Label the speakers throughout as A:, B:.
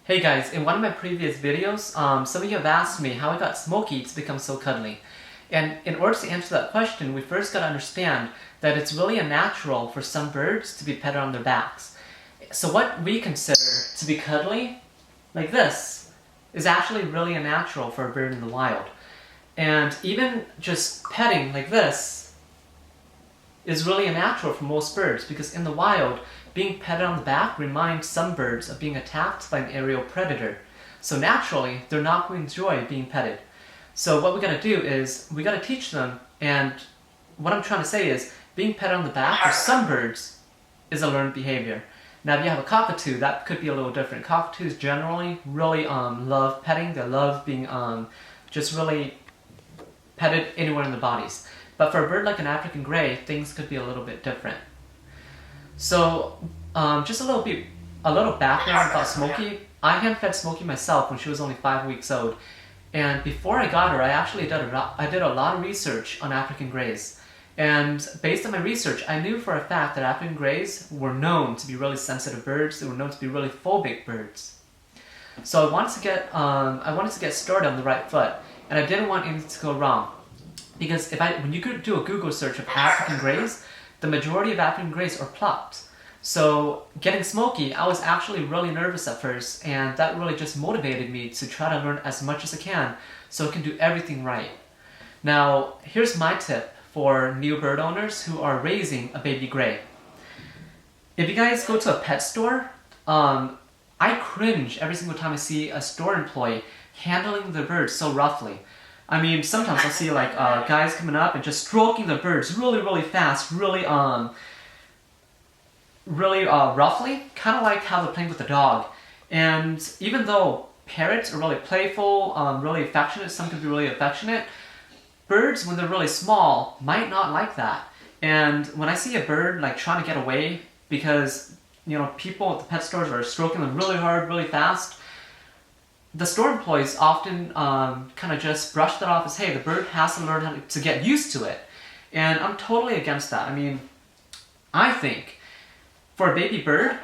A: Hey guys, in one of my previous videos, some of you have asked me how I got Smokey to become so cuddly. And in order to answer that question, we first got to understand that it's really unnatural for some birds to be petted on their backs. So what we consider to be cuddly, like this, is actually really unnatural for a bird in the wild. And even just petting like this is really unnatural for most birds because in the wild, being petted on the back reminds some birds of being attacked by an aerial predator. So naturally, they're not going to enjoy being petted. So what we got to do is we got to teach them, and what I'm trying to say is being petted on the back for some birds is a learned behavior. Now if you have a cockatoo, that could be a little different. Cockatoos generally really love petting. They love being just really petted anywhere in the bodies. But for a bird like an African gray, things could be a little bit different. So, just a little background about Smokey. I hand-fed Smokey myself when she was only 5 weeks old, and before I got her, I actually did a lot of research on African greys. And based on my research, I knew for a fact that African greys were known to be really sensitive birds. They were known to be really phobic birds. So I wanted to get started on the right foot, and I didn't want anything to go wrong. Because when you do a Google search of African greys, the majority of African greys are plucked. So getting Smokey, I was actually really nervous at first, and that really just motivated me to try to learn as much as I can so I can do everything right. Now, here's my tip for new bird owners who are raising a baby gray. If you guys go to a pet store, I cringe every single time I see a store employee handling the birds so roughly. I mean, sometimes I'll see like guys coming up and just stroking the birds really fast, really roughly, kind of like how they're playing with a dog. And even though parrots are really playful, really affectionate, some can be really affectionate, birds, when they're really small, might not like that. And when I see a bird like trying to get away because, you know, people at the pet stores are stroking them really hard, really fast, the store employees often kind of just brush that off as, hey, the bird has to learn how to get used to it. And I'm totally against that. I mean, I think for a baby bird,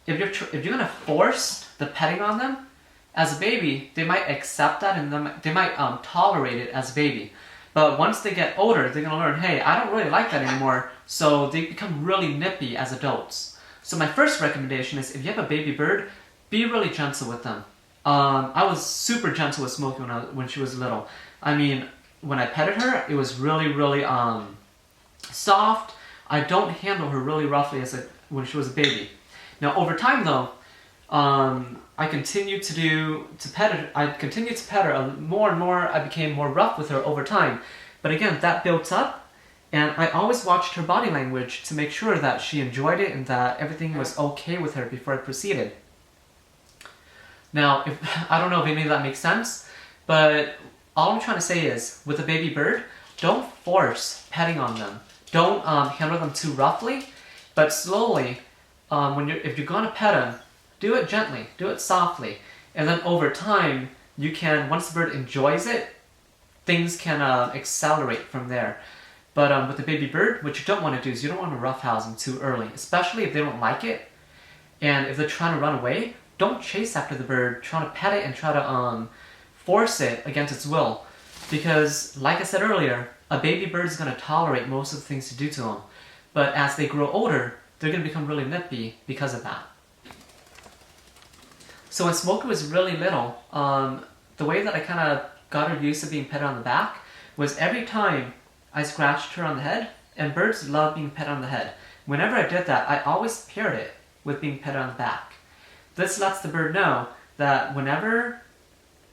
A: if you're going to force the petting on them, as a baby, they might accept that and they might tolerate it as a baby. But once they get older, they're going to learn, hey, I don't really like that anymore, so they become really nippy as adults. So my first recommendation is if you have a baby bird, be really gentle with them. I was super gentle with Smokey when she was little. I mean, when I petted her, it was really soft. I don't handle her really roughly when she was a baby. Now over time though, I continued to pet her more and more. I became more rough with her over time. But again, that built up, and I always watched her body language to make sure that she enjoyed it and that everything was okay with her before I proceeded. Now, I don't know if any of that makes sense, but all I'm trying to say is, with a baby bird, don't force petting on them. Don't handle them too roughly, but slowly, if you're going to pet them, do it gently, do it softly, and then over time, once the bird enjoys it, things can accelerate from there. But with the baby bird, what you don't want to do is you don't want to roughhouse them too early, especially if they don't like it, and if they're trying to run away. Don't chase after the bird, trying to pet it and try to force it against its will. Because, like I said earlier, a baby bird is going to tolerate most of the things you do to them. But as they grow older, they're going to become really nippy because of that. So when Smokey was really little, the way that I kind of got her used to being petted on the back was every time I scratched her on the head, and birds love being petted on the head. Whenever I did that, I always paired it with being petted on the back. This lets the bird know that whenever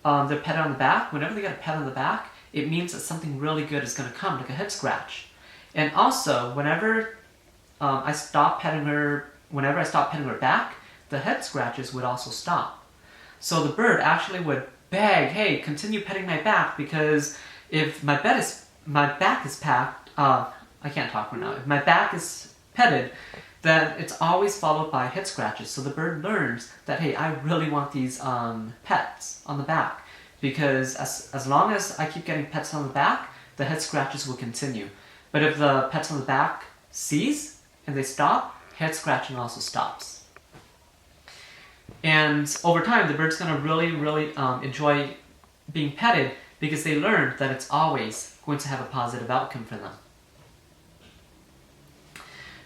A: they're petted on the back, whenever they get a pet on the back, it means that something really good is going to come, like a head scratch. And also, whenever I stopped petting her back, the head scratches would also stop. So the bird actually would beg, hey, continue petting my back, because if my back is packed, I can't talk right now. If my back is petted, then it's always followed by head scratches. So the bird learns that, hey, I really want these pets on the back, because as long as I keep getting pets on the back, the head scratches will continue. But if the pets on the back cease and they stop, head scratching also stops. And over time, the bird's going to really enjoy being petted because they learned that it's always going to have a positive outcome for them.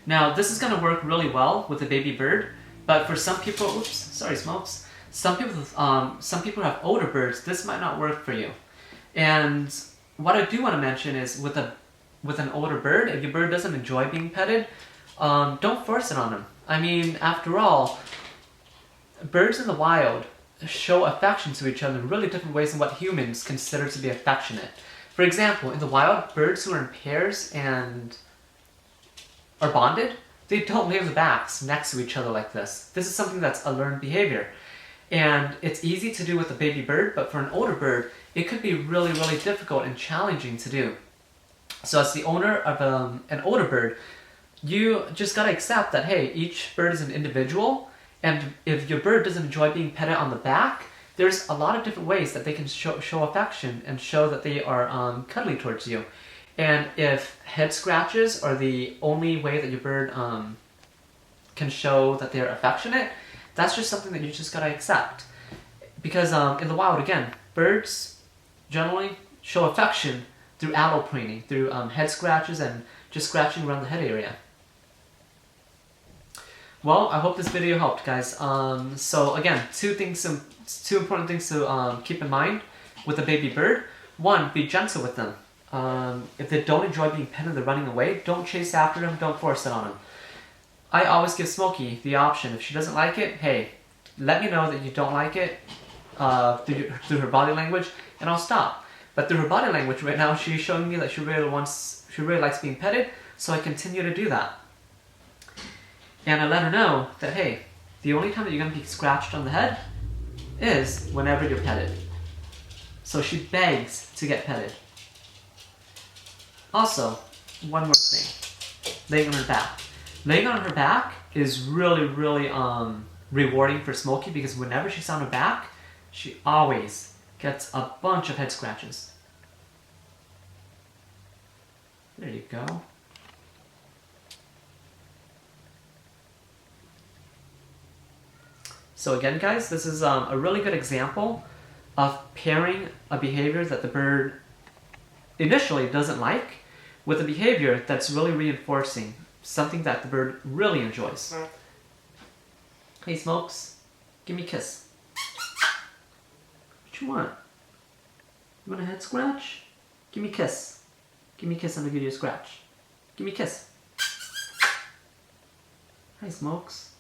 A: Now, this is going to work really well with a baby bird, but for some people, oops, sorry, Smokes. Some people who have older birds, this might not work for you. And what I do want to mention is with an older bird, if your bird doesn't enjoy being petted, don't force it on them. I mean, after all, birds in the wild show affection to each other in really different ways than what humans consider to be affectionate. For example, in the wild, birds who are in pairs and are bonded, they don't lay on their backs next to each other like this. This is something that's a learned behavior. And it's easy to do with a baby bird, but for an older bird, it could be really difficult and challenging to do. So as the owner of an older bird, you just gotta accept that, hey, each bird is an individual, and if your bird doesn't enjoy being petted on the back, there's a lot of different ways that they can show affection and show that they are cuddly towards you. And if head scratches are the only way that your bird can show that they're affectionate, that's just something that you just gotta accept. Because in the wild, again, birds generally show affection through adult preening, through head scratches and just scratching around the head area. Well, I hope this video helped, guys. So again, two important things to keep in mind with a baby bird. One, be gentle with them. If they don't enjoy being petted, they're running away, don't chase after them, don't force it on them. I always give Smokey the option. If she doesn't like it, hey, let me know that you don't like it through her body language, and I'll stop. But through her body language right now, she's showing me that she really likes being petted, so I continue to do that. And I let her know that, hey, the only time that you're going to be scratched on the head is whenever you're petted. So she begs to get petted. Also, one more thing, laying on her back. Laying on her back is really rewarding for Smokey because whenever she's on her back, she always gets a bunch of head scratches. There you go. So again, guys, this is a really good example of pairing a behavior that the bird initially doesn't like with a behavior that's really reinforcing something that the bird really enjoys. Hey, Smokes, give me a kiss. What you want? You want a head scratch? Give me a kiss. Give me a kiss and I'll give you a scratch. Give me a kiss. Hi, Smokes.